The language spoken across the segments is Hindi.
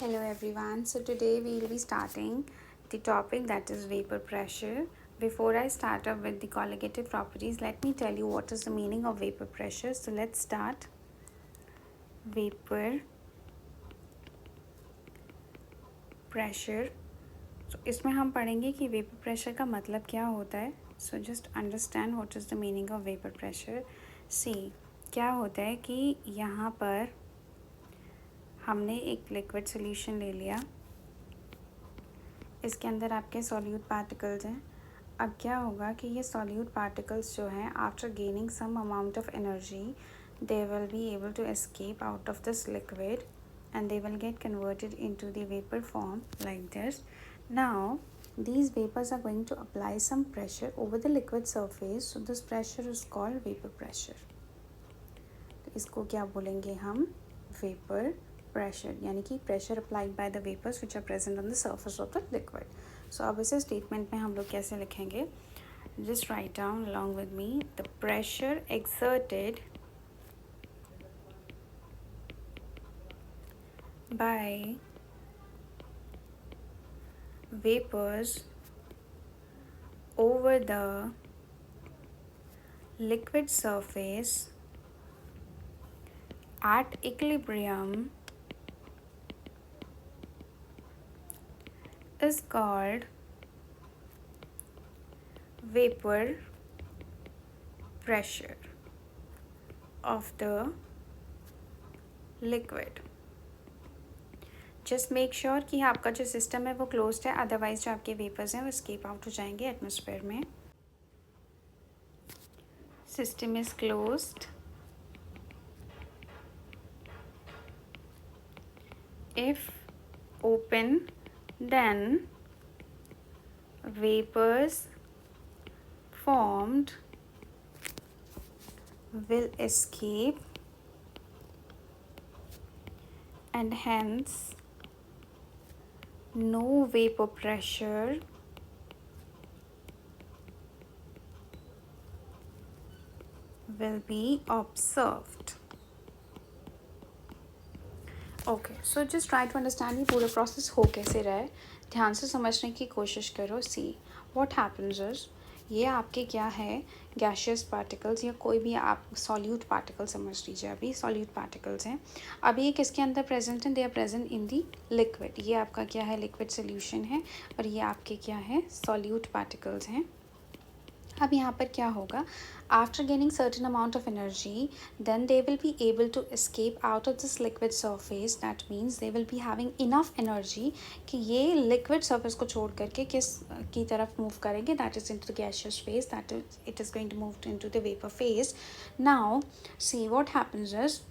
Hello everyone. So today we will be starting the topic that is vapor pressure. Before I start up with the colligative properties, let me tell you what is the meaning of vapor pressure. So let's start. Vapor pressure. So इसमें हम पढ़ेंगे कि vapor pressure का मतलब क्या होता है. So just understand what is the meaning of vapor pressure. See, क्या होता है कि यहाँ पर हमने एक लिक्विड सोल्यूशन ले लिया. इसके अंदर आपके सॉल्यूट पार्टिकल्स हैं. अब क्या होगा कि ये सॉल्यूट पार्टिकल्स जो हैं after gaining some amount of energy they will be able to escape out of this liquid and they will get converted into the vapor form like this. Now these vapors are going to apply some pressure over the liquid surface, so this pressure is called vapor pressure. तो इसको क्या बोलेंगे हम? Vapor pressure, यानी कि pressure applied by the vapors which are present on the surface of the liquid. So अब इसे statement में हम लोग कैसे लिखेंगे? Just write down along with me. The pressure exerted by vapors over the liquid surface at equilibrium is called vapor pressure of the liquid. Just make sure कि आपका जो सिस्टम है वो क्लोज्ड है, अदरवाइज जो आपके वेपर्स हैं वो escape आउट हो जाएंगे एटमॉस्फेयर में. System is closed if open then vapors formed will escape and hence no vapor pressure will be observed. Okay, so just try to understand ये पूरा प्रोसेस हो कैसे रहा है. ध्यान से समझने की कोशिश करो. सी व्हाट हैपन्स इज, ये आपके क्या है, गैशियस पार्टिकल्स या कोई भी आप सॉल्यूट पार्टिकल समझ लीजिए. अभी सॉल्यूट पार्टिकल्स हैं. अभी ये किसके अंदर प्रेजेंट हैं? They are present in the liquid. ये आपका क्या है? लिक्विड सोल्यूशन है. और ये आपके क्या है? सॉल्यूट पार्टिकल्स हैं. अब यहाँ पर क्या होगा? After gaining certain amount of energy then they will be able to escape out of this liquid surface. That means they will be having enough energy कि ये लिक्विड सरफेस को छोड़ करके किस की तरफ मूव करेंगे? That is into the gaseous phase. That is it is going to move into the vapour phase. Now see what happens is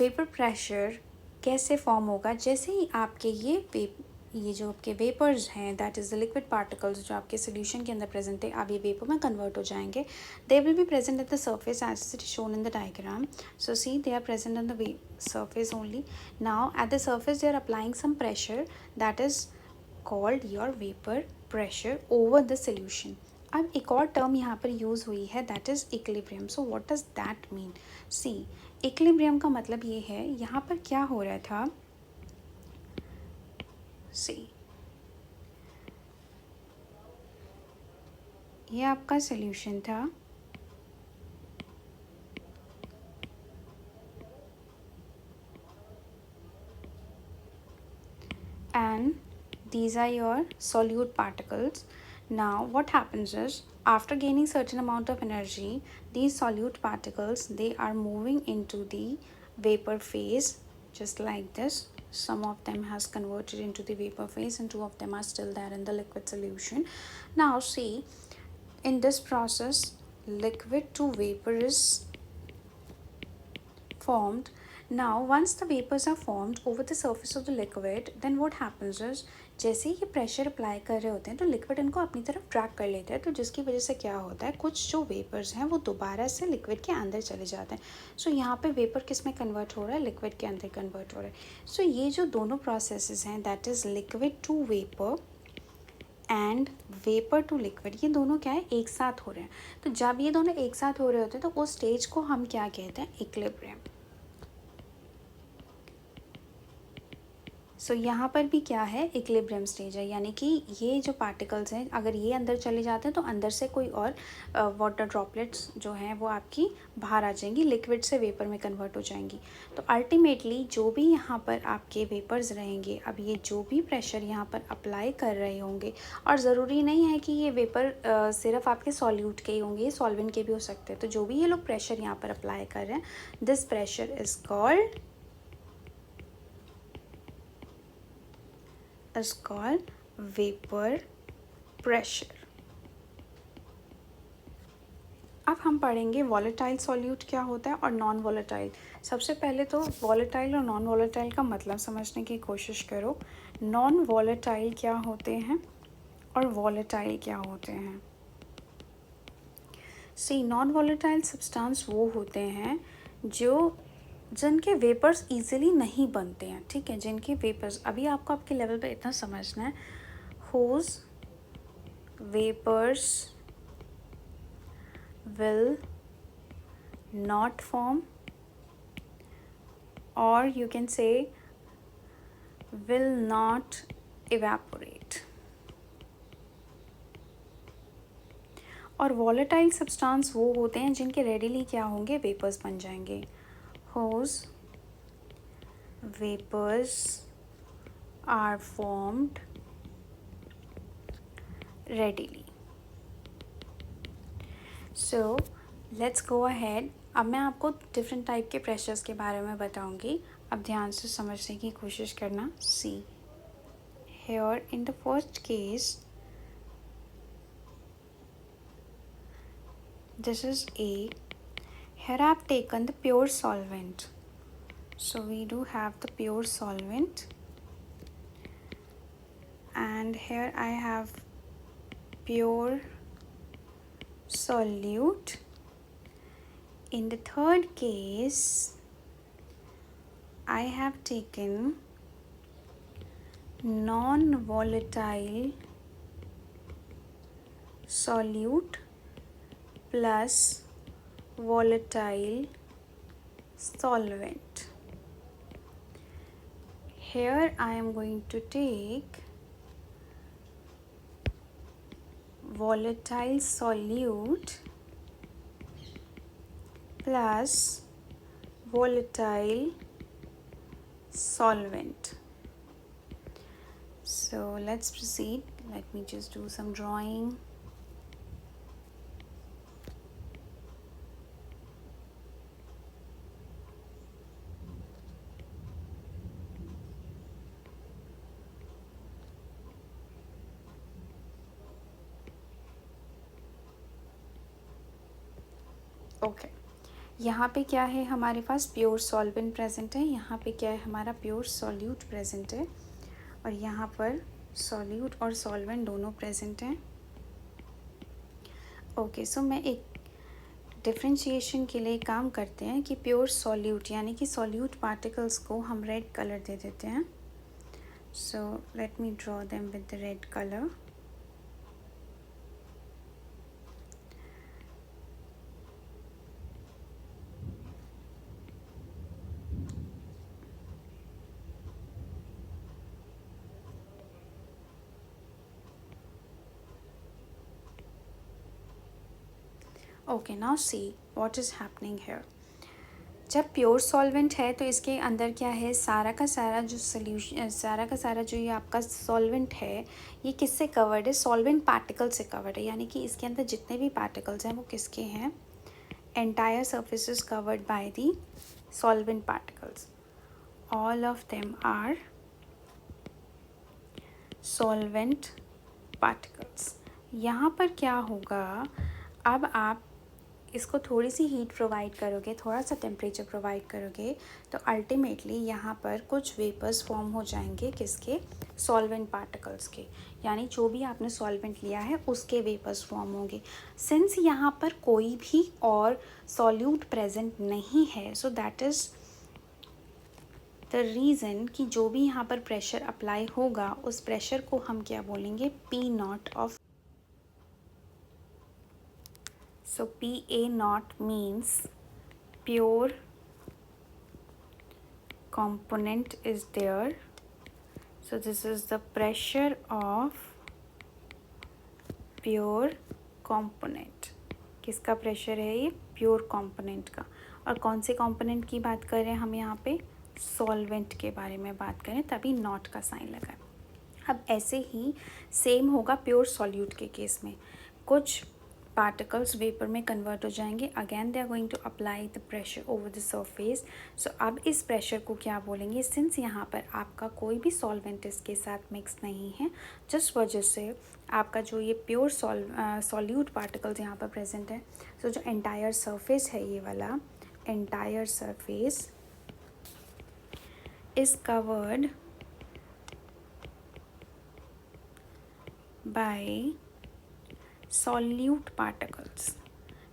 vapour pressure कैसे फॉर्म होगा? जैसे ही आपके ये जो आपके वेपर्स हैं, that is the liquid particles जो आपके सोल्यूशन के अंदर प्रेजेंट है, अब ये वेपर में कन्वर्ट हो जाएंगे. They will be present at the surface as it is shown in the diagram. So see they are present on the surface only. Now at the surface they are applying some pressure that is called your vapor pressure over the solution. अब एक और टर्म यहाँ पर यूज़ हुई है, that is equilibrium. So what does that mean? See equilibrium का मतलब ये है, यहाँ पर क्या हो रहा था? सी ये आपका सॉल्यूशन था and these are your solute particles. Now what happens is after gaining certain amount of energy, these solute particles they are moving into the vapor phase just like this. Some of them has converted into the vapor phase and two of them are still there in the liquid solution. Now see, in this process liquid to vapor is formed. Now once the vapors are formed over the surface of the liquid, then what happens is जैसे ही ये प्रेशर अप्लाई कर रहे होते हैं तो लिक्विड इनको अपनी तरफ ट्रैक कर लेता है. तो जिसकी वजह से क्या होता है, कुछ जो वेपर्स हैं वो दोबारा से लिक्विड के अंदर चले जाते हैं. सो यहाँ पे वेपर किस में कन्वर्ट हो रहा है? लिक्विड के अंदर कन्वर्ट हो रहा है. सो ये जो दोनों प्रोसेसेस हैं, that is liquid to vapour and vapour to liquid, ये दोनों क्या है? एक साथ हो रहे हैं. तो जब ये दोनों एक साथ हो रहे होते हैं तो उस स्टेज को हम क्या कहते हैं? इक्विलिब्रियम. सो यहाँ पर भी क्या है, इक्विलिब्रियम स्टेज है, यानी कि ये जो पार्टिकल्स हैं अगर ये अंदर चले जाते हैं तो अंदर से कोई और वाटर ड्रॉपलेट्स जो हैं वो आपकी बाहर आ जाएंगी, लिक्विड से वेपर में कन्वर्ट हो जाएंगी। तो अल्टीमेटली जो भी यहाँ पर आपके वेपर्स रहेंगे, अब ये जो भी प्रेशर यहाँ पर अप्लाई कर रहे होंगे, और ज़रूरी नहीं है कि ये वेपर सिर्फ आपके सॉल्यूट के ही होंगे, ये सॉल्वेंट के भी हो सकते हैं। तो जो भी ये लोग प्रेशर यहाँ पर अप्लाई कर रहे हैं, this pressure is called vapour pressure. अब हम पढ़ेंगे वॉलेटाइल सॉल्यूट क्या होता है और नॉन वॉलेटाइल। सबसे पहले तो वॉलेटाइल और नॉन वॉलेटाइल का मतलब समझने की कोशिश करो। नॉन वॉलेटाइल क्या होते हैं और वॉलेटाइल क्या होते हैं। सी, नॉन वॉलेटाइल सब्सटेंस वो होते हैं जिनके वेपर्स इजीली नहीं बनते हैं, ठीक है, जिनके वेपर्स, अभी आपको आपके लेवल पे इतना समझना है, whose vapors will not form, or you can say will not evaporate। और वॉलेटाइल सब्सटेंस वो होते हैं जिनके रेडिली क्या होंगे, वेपर्स बन जाएंगे। whose vapors are formed readily। So let's go ahead. अब मैं आपको डिफरेंट टाइप के प्रेशर्स के बारे में बताऊंगी, अब ध्यान से समझने की कोशिश करना। See, here in the first case this is A. Here I have taken the pure solvent. So we do have the pure solvent, and here I have pure solute. In the third case, I have taken non-volatile solute plus volatile solvent. Here I am going to take volatile solute plus volatile solvent. So let's proceed. Let me just do some drawing. Okay, यहाँ पे क्या है, हमारे पास प्योर सॉल्वेंट प्रेजेंट है, यहाँ पे क्या है, हमारा प्योर सॉल्यूट प्रेजेंट है, और यहाँ पर सॉल्यूट और सॉल्वेंट दोनों प्रेजेंट हैं। ओके, सो मैं एक डिफ्रेंशिएशन के लिए काम करते हैं कि प्योर सॉल्यूट यानी कि सॉल्यूट पार्टिकल्स को हम रेड कलर दे देते हैं। So let me draw them with the red colour. Okay, now see what is happening here. जब प्योर सॉल्वेंट है तो इसके अंदर क्या है, सारा का सारा जो सोल्यूशन, सारा का सारा जो ये आपका सॉल्वेंट है, ये किससे कवर्ड है, सॉल्वेंट पार्टिकल से कवर्ड है, यानी कि इसके अंदर जितने भी पार्टिकल्स हैं वो किसके हैं, entire surface is covered by the solvent particles, all of them are solvent particles. यहाँ पर क्या होगा, अब आप इसको थोड़ी सी हीट प्रोवाइड करोगे, थोड़ा सा टेम्परेचर प्रोवाइड करोगे, तो अल्टीमेटली यहाँ पर कुछ वेपर्स फॉर्म हो जाएंगे, किसके, सॉल्वेंट पार्टिकल्स के, यानी जो भी आपने सॉल्वेंट लिया है उसके वेपर्स फॉर्म होंगे। सिंस यहाँ पर कोई भी और सॉल्यूट प्रेजेंट नहीं है, so that is the reason कि जो भी यहाँ पर प्रेशर अप्लाई होगा उस प्रेशर को हम क्या बोलेंगे, P not of. So PA naught means pure component is there So this is the pressure of pure component. किसका प्रेशर है ये? प्योर कंपोनेंट का. और कौन से कंपोनेंट की बात कर रहे हैं हम यहाँ पे? सॉल्वेंट के बारे में बात करें, तभी नॉट का साइन लगा. अब ऐसे ही सेम होगा प्योर सॉल्यूट के केस में. कुछ पार्टिकल्स वेपर में कन्वर्ट हो जाएंगे. Again they are going to apply the pressure over the surface. So अब इस प्रेशर को क्या बोलेंगे? सिंस यहाँ पर आपका कोई भी सॉल्वेंट इसके साथ मिक्स नहीं है, जिस वजह से आपका जो ये प्योर सॉल्यूट पार्टिकल्स यहाँ पर प्रेजेंट है. सो जो एंटायर सरफेस है, ये वाला entire surface is covered bye solute particles.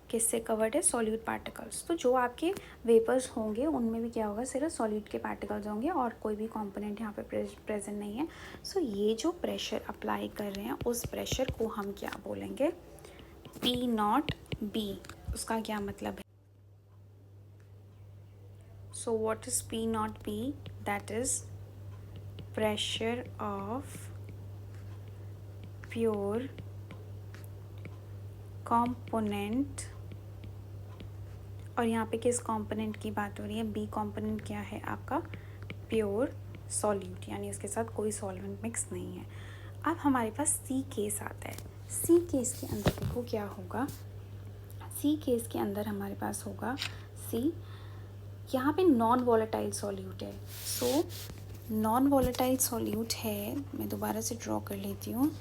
किससे कवर्ड है? Solute particles. तो जो आपके वेपर्स होंगे उनमें भी क्या होगा? सिर्फ सॉल्यूट के पार्टिकल्स होंगे और कोई भी कंपोनेंट यहाँ पे प्रेजेंट नहीं है. सो ये जो प्रेशर अप्लाई कर रहे हैं, उस प्रेशर को हम क्या बोलेंगे? P not be. उसका क्या मतलब है? So what is P not be? That is pressure of pure component. और यहाँ पे किस कंपोनेंट की बात हो रही है? बी कंपोनेंट क्या है आपका? प्योर सॉल्यूट, यानी इसके साथ कोई सॉल्वेंट मिक्स नहीं है. अब हमारे पास सी केस आता है. सी केस के अंदर देखो क्या होगा. सी केस के अंदर हमारे पास होगा सी. यहाँ पे नॉन वॉलेटाइल सॉल्यूट है. सो नॉन वॉलेटाइल सॉल्यूट है. मैं दोबारा से ड्रॉ कर लेती हूँ.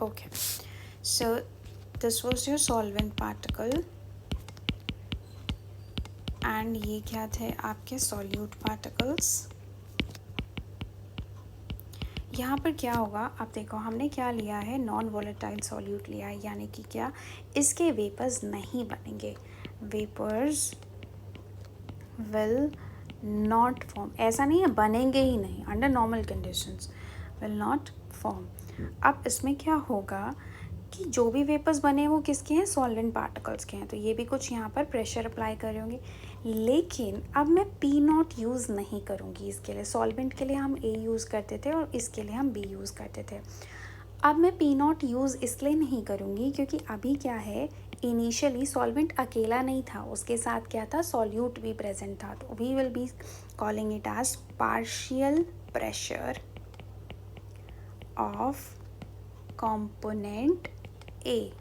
Okay, so this was your solvent particle and ये क्या थे आपके solute particles. यहाँ पर क्या होगा? आप देखो, हमने क्या लिया है? नॉन वॉलेटाइल सॉल्यूट लिया है, यानी कि क्या? इसके वेपर्स नहीं बनेंगे. Vapours will not form. ऐसा नहीं है बनेंगे ही नहीं, under normal conditions will not form. अब इसमें क्या होगा कि जो भी वेपर्स बने वो किसके हैं? सॉल्वेंट पार्टिकल्स के हैं. तो ये भी कुछ यहाँ पर प्रेशर अप्लाई कर रहे होंगे. लेकिन अब मैं पी नॉट यूज़ नहीं करूँगी इसके लिए. सॉल्वेंट के लिए हम ए यूज़ करते थे और इसके लिए हम बी यूज़ करते थे. अब मैं पी नॉट यूज़ इसलिए नहीं करूँगी क्योंकि अभी क्या है, इनिशियली सॉल्वेंट अकेला नहीं था, उसके साथ क्या था? सॉल्यूट भी प्रेजेंट था. तो we will be calling it as partial pressure of component A.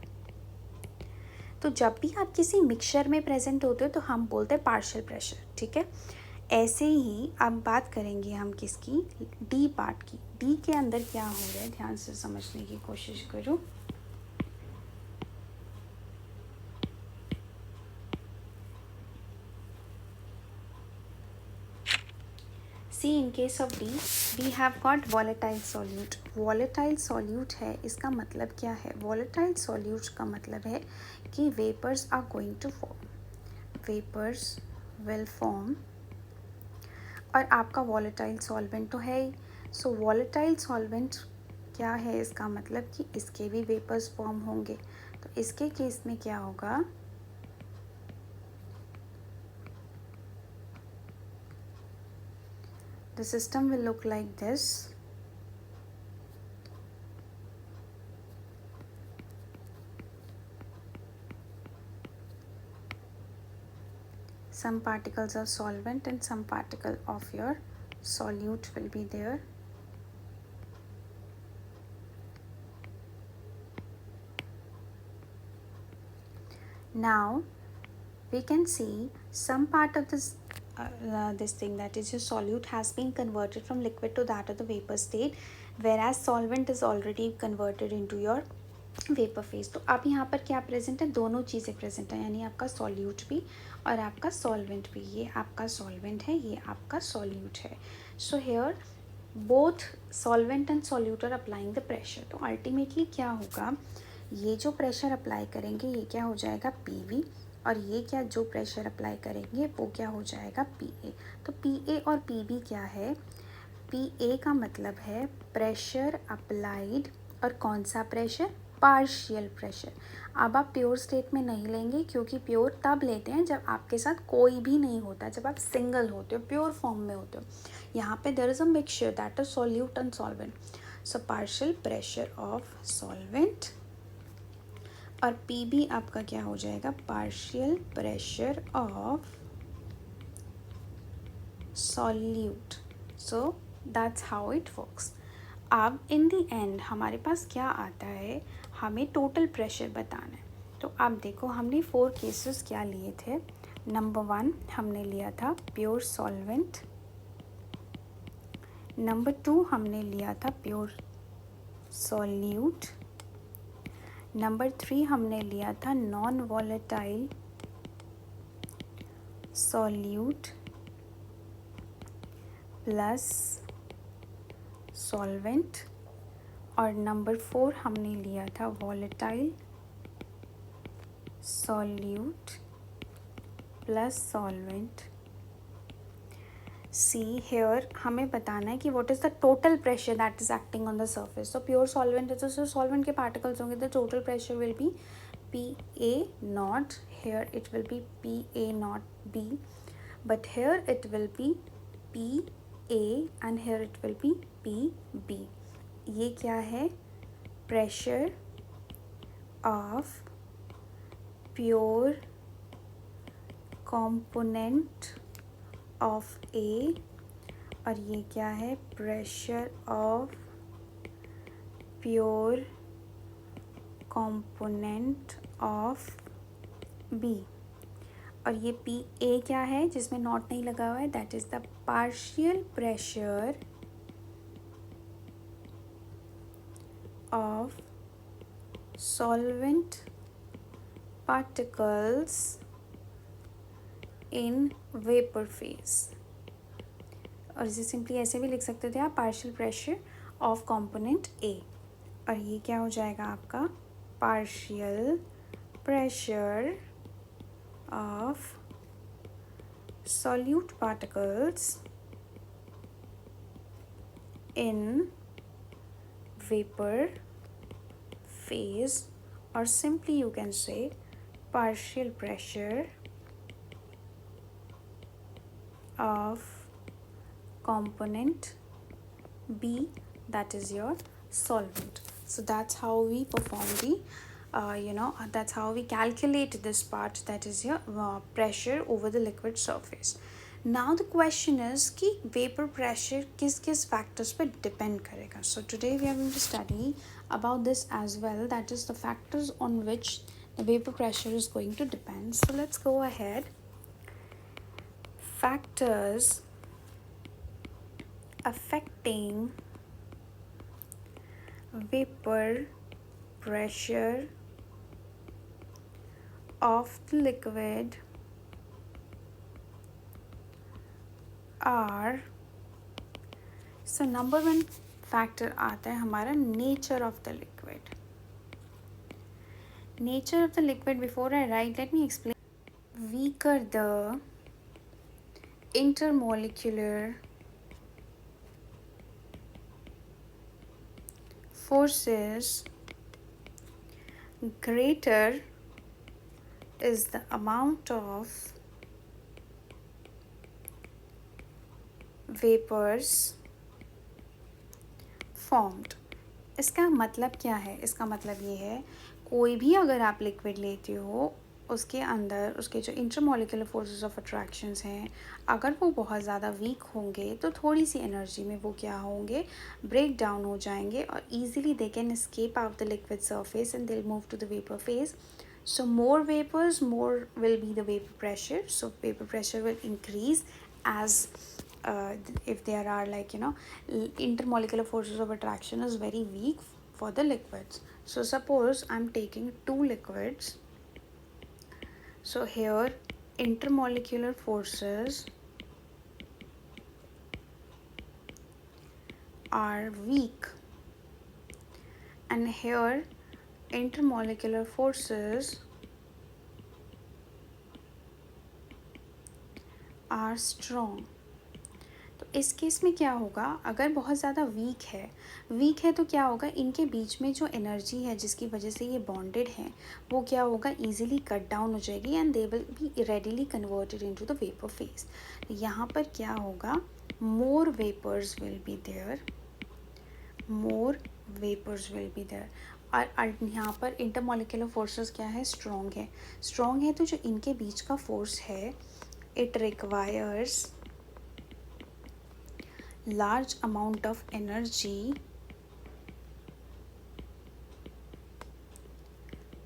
तो जब भी आप किसी मिक्सचर में प्रेजेंट होते हो तो हम बोलते हैं पार्शियल प्रेशर. ठीक है. ऐसे ही अब बात करेंगे हम किसकी? डी पार्ट की. डी के अंदर क्या हो रहा है, ध्यान से समझने की कोशिश करो. See, in case of D, we have got volatile solute. Volatile solute है, इसका मतलब क्या है? Volatile solute का मतलब है कि vapors are going to form. Vapors will form. और आपका volatile solvent तो है ही. So volatile solvent क्या है? इसका मतलब कि इसके भी vapors form होंगे. तो इसके केस में क्या होगा? The system will look like this. Some particles of solvent and some particle of your solute will be there. Now we can see some part of this thing, that is your solute, has been converted from liquid to that of the vapor state, whereas solvent is already converted into your vapour phase. तो अब यहाँ पर क्या प्रेजेंट है, दोनों चीज़ें प्रेजेंट है, यानी आपका सॉल्यूट भी और आपका सॉल्वेंट भी। ये आपका सॉल्वेंट है, ये आपका सॉल्यूट है। So here both solvent and solute are applying the pressure. तो अल्टीमेटली क्या होगा, ये जो प्रेशर अप्लाई करेंगे ये क्या हो जाएगा पी और ये क्या जो प्रेशर अप्लाई करेंगे वो क्या हो जाएगा पी। तो पी और पी क्या है, पी का मतलब है प्रेशर अप्लाइड, और कौन सा प्रेशर, पार्शियल प्रेशर। अब आप प्योर स्टेट में नहीं लेंगे, क्योंकि प्योर तब लेते हैं जब आपके साथ कोई भी नहीं होता, जब आप सिंगल होते हो, प्योर फॉर्म में होते हो। यहाँ पे there is a mixture, that is solute and solvent. So partial pressure of solvent, और पी भी आपका क्या हो जाएगा, partial pressure of solute. So that's how it works. अब इन द एंड हमारे पास क्या आता है, हमें टोटल प्रेशर बताना है। तो अब देखो हमने 4 केसेस क्या लिए थे। नंबर 1 हमने लिया था प्योर सॉल्वेंट, नंबर 2 हमने लिया था प्योर सॉल्यूट, नंबर 3 हमने लिया था non volatile solute plus solvent, और नंबर 4 हमने लिया था volatile solute plus solvent. See here हमें बताना है कि what is the total pressure that is acting on the surface. तो प्योर सॉल्वेंट है तो सॉल्वेंट के पार्टिकल्स होंगे, the total pressure will be P A naught, here it will be P A naught B, but here it will be P A and hair it will be P B. ये क्या है, pressure of pure component of A, और ये क्या है, pressure of pure component of B. और ये पी ए क्या है जिसमें नॉट नहीं लगा हुआ है, that is the partial pressure of solvent particles in vapor phase। और इसे सिंपली ऐसे भी लिख सकते थे आप, पार्शियल प्रेशर ऑफ कंपोनेंट ए। और ये क्या हो जाएगा आपका, partial pressure of solute particles in vapor phase, or simply you can say partial pressure of component B, that is your solvent. So that's how we perform the that's how we calculate this part, that is your pressure over the liquid surface. Now the question is कि vapor pressure किस किस factors पे depend करेगा. So today we are going to study about this as well, that is the factors on which the vapor pressure is going to depend. So let's go ahead. Factors affecting vapor pressure of the liquid are, so number 1 factor आता है हमारा nature of the liquid. Nature of the liquid, before I write, let me explain. Weaker the intermolecular forces, greater is the amount of vapors formed. इसका मतलब क्या है, इसका मतलब ये है कोई भी अगर आप लिक्विड लेते हो उसके अंदर उसके जो इंटरमोलिकुलर फोर्सेस ऑफ अट्रैक्शंस हैं, अगर वो बहुत ज़्यादा वीक होंगे तो थोड़ी सी एनर्जी में वो क्या होंगे, ब्रेक डाउन हो जाएंगे, और easily they can escape out the liquid surface and they will move to the vapour phase. So more vapors, more will be the vapor pressure. So vapor pressure will increase as if there are intermolecular forces of attraction is very weak for the liquids. So suppose I'm taking two liquids. So here intermolecular forces are weak, and here intermolecular forces are strong. तो इस केस में क्या होगा, अगर बहुत ज़्यादा वीक है तो क्या होगा, इनके बीच में जो एनर्जी है जिसकी वजह से ये बॉन्डेड है वो क्या होगा, ईजिली कट डाउन हो जाएगी and they will B readily converted into the vapour phase. यहाँ पर क्या होगा, मोर वेपर्स विल बी देयर, और यहाँ पर इंटरमोलिकुलर फोर्सेस क्या है, स्ट्रॉन्ग है तो जो इनके बीच का फोर्स है, it requires large amount of energy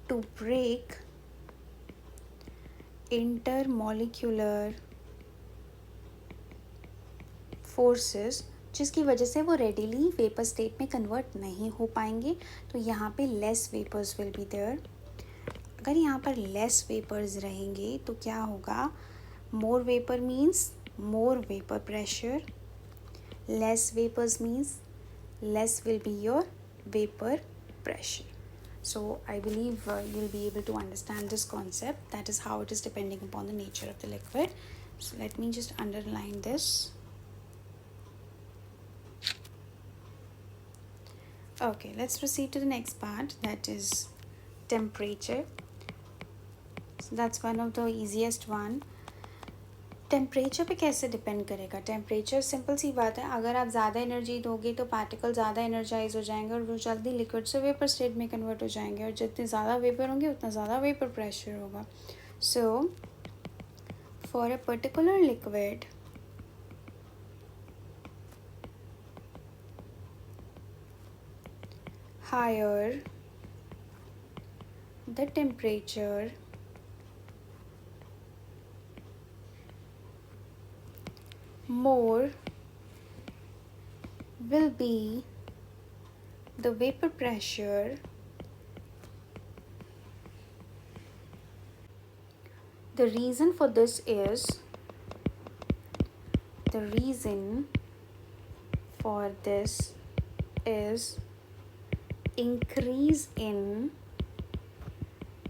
to break intermolecular forces, जिसकी वजह से वो रेडिली वेपर स्टेट में कन्वर्ट नहीं हो पाएंगे. तो यहाँ पे less vapours will be there. अगर यहाँ पर लेस वेपर्स रहेंगे तो क्या होगा, more vapour means more vapour pressure, less vapors means less will be your vapor pressure. So I believe you'll be able to understand this concept. That is how it is depending upon the nature of the liquid. So let me just underline this. Okay, let's proceed to the next part, that is temperature. So that's one of the easiest one. Temperature पे कैसे डिपेंड करेगा, टेम्परेचर सिंपल सी बात है, अगर आप ज़्यादा एनर्जी दोगे तो पार्टिकल ज़्यादा एनर्जाइज हो जाएंगे और वो जल्दी लिक्विड से वेपर स्टेट में कन्वर्ट हो जाएंगे, और जितने ज़्यादा वेपर होंगे उतना ज़्यादा वेपर प्रेशर होगा. So for a particular liquid higher the temperature, more will be the vapor pressure. The reason for this is, increase in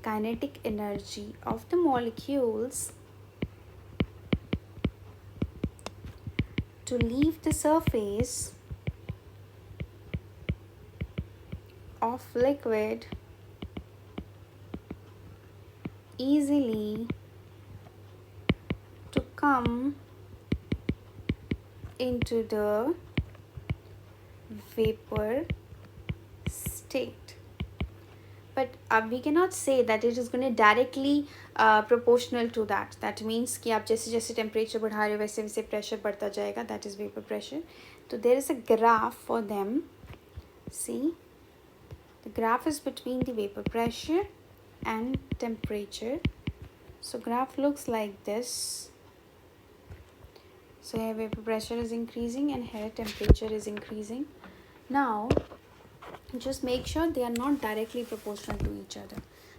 kinetic energy of the molecules to leave the surface of liquid easily to come into the vapor state. But we cannot say that it is going to directly proportional to that. That means कि आप जैसे जैसे temperature बढ़ा रहे हो वैसे वैसे pressure बढ़ता जाएगा. That is vapor pressure. So there is a graph for them. See, the graph is between the vapor pressure and temperature. So graph looks like this. So here vapor pressure is increasing and here temperature is increasing. Now just make sure they are not directly proportional to each other.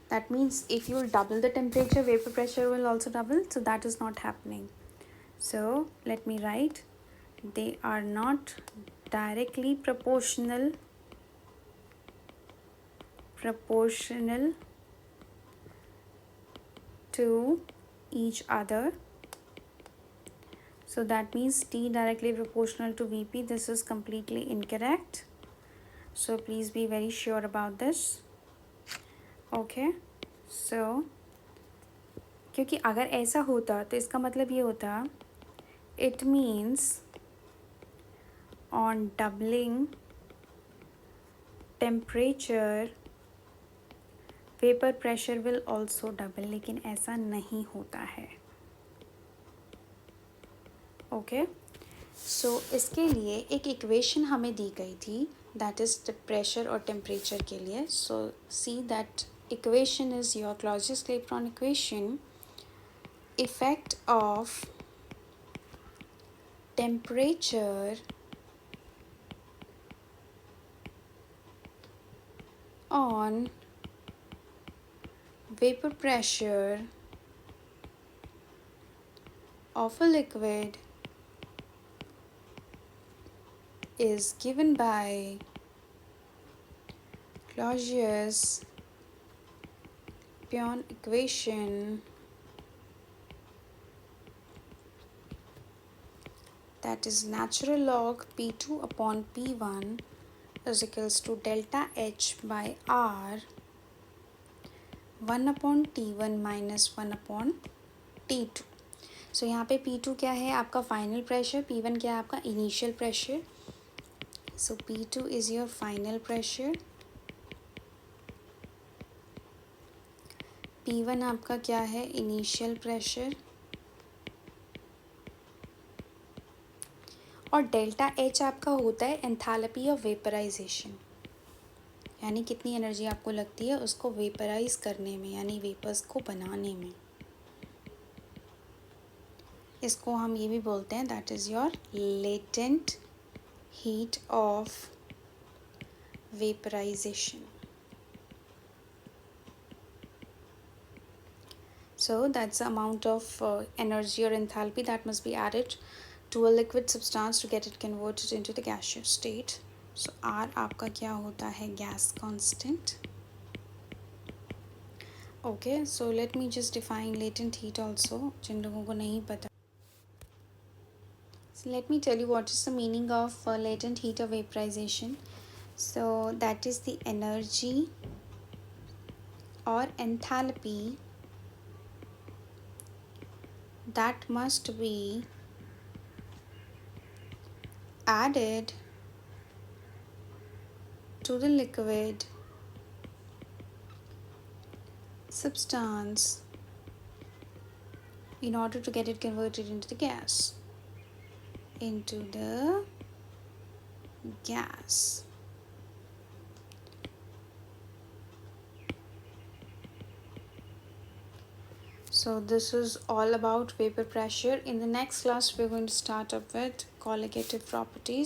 That means if you double the temperature, vapor pressure will also double. So that is not happening. So let me write, they are not directly proportional to each other. So that means T directly proportional to Vp. This is completely incorrect. So please be very sure about this. Okay. So क्योंकि अगर ऐसा होता तो इसका मतलब ये होता, it means on doubling temperature vapor pressure will also double, लेकिन ऐसा नहीं होता है. ओके सो इसके लिए एक इक्वेशन हमें दी गई थी, दैट इज़ द प्रेशर और टेम्परेचर के लिए. So see that equation is your Clausius Clapeyron equation. Effect of temperature on vapor pressure of a liquid is given by Clausius-Pion equation, that is natural log P2 upon P1 is equals to delta H by R 1 upon T1 minus 1 upon T2. सो यहाँ पे P2 क्या है आपका फाइनल प्रेशर, P1 क्या है आपका initial pressure. So P2 is your final pressure, P1 आपका क्या है इनिशियल प्रेशर, और डेल्टा H आपका होता है एंथैल्पी ऑफ वेपराइजेशन, यानी कितनी एनर्जी आपको लगती है उसको वेपराइज करने में, यानी वेपर्स को बनाने में. इसको हम ये भी बोलते हैं that is your latent heat of vaporisation. So that's the amount of energy or enthalpy that must be added to a liquid substance to get it converted into the gaseous state. So R आपका क्या होता है gas constant. Okay, so let me just define latent heat also, जिन लोगों को नहीं पता. So let me tell you what is the meaning of latent heat of vaporization. So that is the energy or enthalpy that must be added to the liquid substance in order to get it converted into the gas. So this is all about vapor pressure. In the next class, we're going to start up with colligative properties.